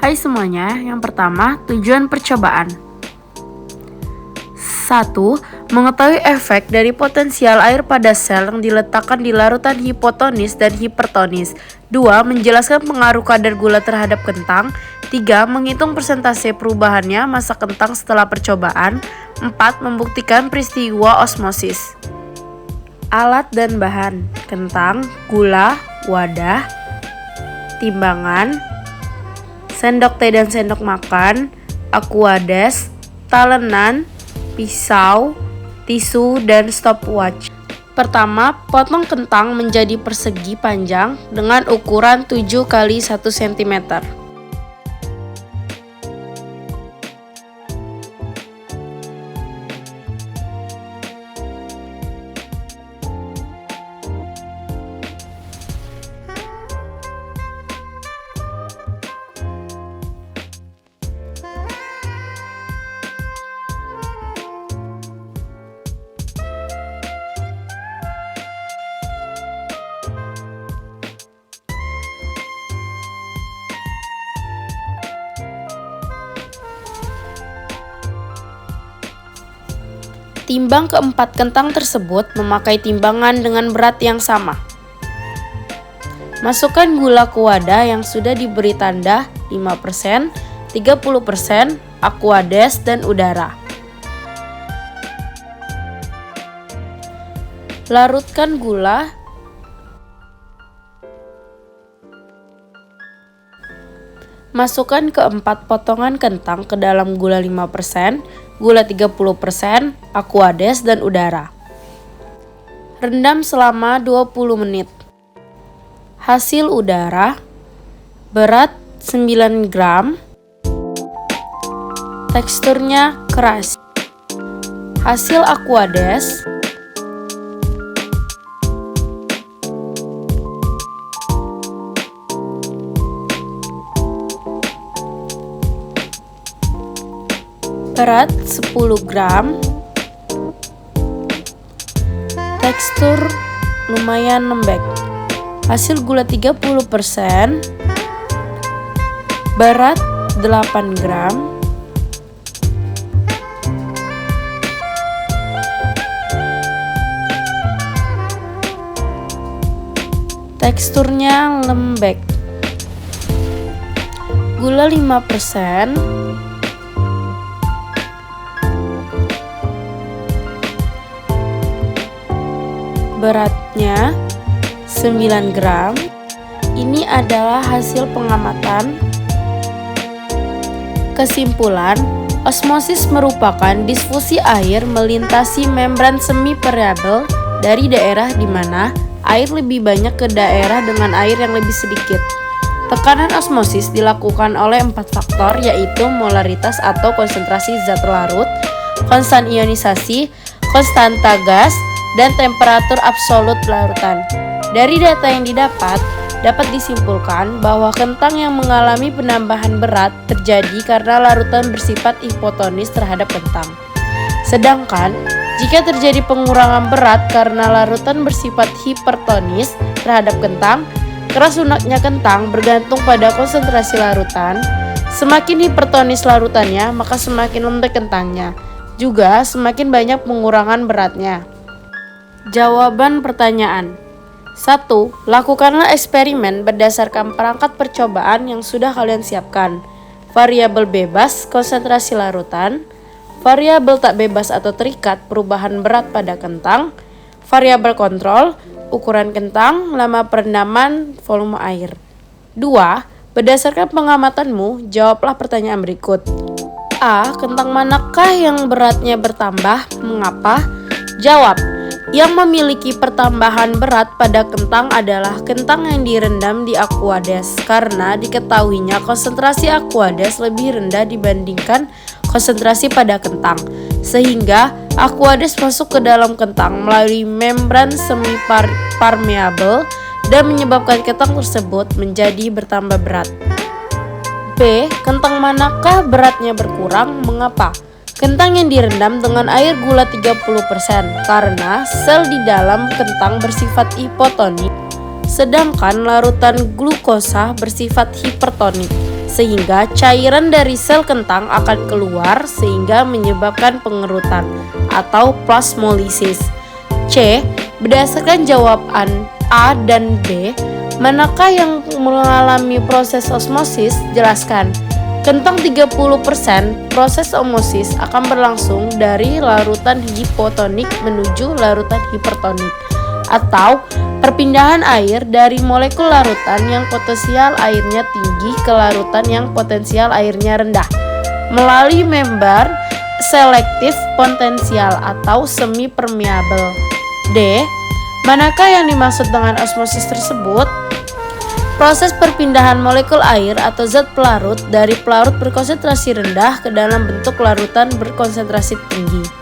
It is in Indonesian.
Hai semuanya, yang pertama tujuan percobaan. 1. Mengetahui efek dari potensial air pada sel yang diletakkan di larutan hipotonis dan hipertonis. 2. Menjelaskan pengaruh kadar gula terhadap kentang. 3. Menghitung persentase perubahannya masa kentang setelah percobaan. 4. Membuktikan peristiwa osmosis. Alat dan bahan: kentang, gula, wadah, timbangan, sendok teh dan sendok makan, aquades, talenan, pisau, tisu, dan stopwatch. Pertama, potong kentang menjadi persegi panjang dengan ukuran 7 x 1 cm. Timbang keempat kentang tersebut memakai timbangan dengan berat yang sama. Masukkan gula ke wadah yang sudah diberi tanda 5%, 30%, aquades, dan udara. Larutkan gula. Masukkan keempat potongan kentang ke dalam gula 5%, gula 30%, aquades, dan udara. Rendam selama 20 menit. Hasil udara, berat 9 gram, teksturnya keras. Hasil aquades, berat 10 gram, tekstur lumayan lembek. Hasil gula 30%, berat 8 gram, teksturnya lembek. Gula 5%, beratnya 9 gram. Ini adalah hasil pengamatan. Kesimpulan, osmosis merupakan difusi air melintasi membran semi permeabel dari daerah di mana air lebih banyak ke daerah dengan air yang lebih sedikit. Tekanan osmosis dilakukan oleh 4 faktor, yaitu molaritas atau konsentrasi zat larut, konstan ionisasi, konstanta gas, dan temperatur absolut larutan. Dari data yang didapat, dapat disimpulkan bahwa kentang yang mengalami penambahan berat terjadi karena larutan bersifat hipotonis terhadap kentang. Sedangkan, jika terjadi pengurangan berat karena larutan bersifat hipertonis terhadap kentang, keras lunaknya kentang bergantung pada konsentrasi larutan. Semakin hipertonis larutannya, maka semakin lembek kentangnya. Juga semakin banyak pengurangan beratnya. Jawaban pertanyaan: 1. Lakukanlah eksperimen berdasarkan perangkat percobaan yang sudah kalian siapkan. Variabel bebas, konsentrasi larutan. Variabel tak bebas atau terikat, perubahan berat pada kentang. Variabel kontrol, ukuran kentang, lama perendaman, volume air. 2. Berdasarkan pengamatanmu, jawablah pertanyaan berikut. A. Kentang manakah yang beratnya bertambah? Mengapa? Jawab. Yang memiliki pertambahan berat pada kentang adalah kentang yang direndam di aquades, karena diketahuinya konsentrasi aquades lebih rendah dibandingkan konsentrasi pada kentang, sehingga aquades masuk ke dalam kentang melalui membran semi permeabel dan menyebabkan kentang tersebut menjadi bertambah berat. B. Kentang manakah beratnya berkurang? Mengapa? Kentang yang direndam dengan air gula 30% karena sel di dalam kentang bersifat hipotonik, sedangkan larutan glukosa bersifat hipertonik. sehingga cairan dari sel kentang akan keluar sehingga menyebabkan pengerutan atau plasmolisis. C. Berdasarkan jawaban A dan B, manakah yang mengalami proses osmosis? Jelaskan. Tentang 30% proses osmosis akan berlangsung dari larutan hipotonik menuju larutan hipertonik, atau perpindahan air dari molekul larutan yang potensial airnya tinggi ke larutan yang potensial airnya rendah melalui membran selektif potensial atau semi permeabel. D. Manakah yang dimaksud dengan osmosis tersebut? Proses perpindahan molekul air atau zat pelarut dari pelarut berkonsentrasi rendah ke dalam bentuk larutan berkonsentrasi tinggi.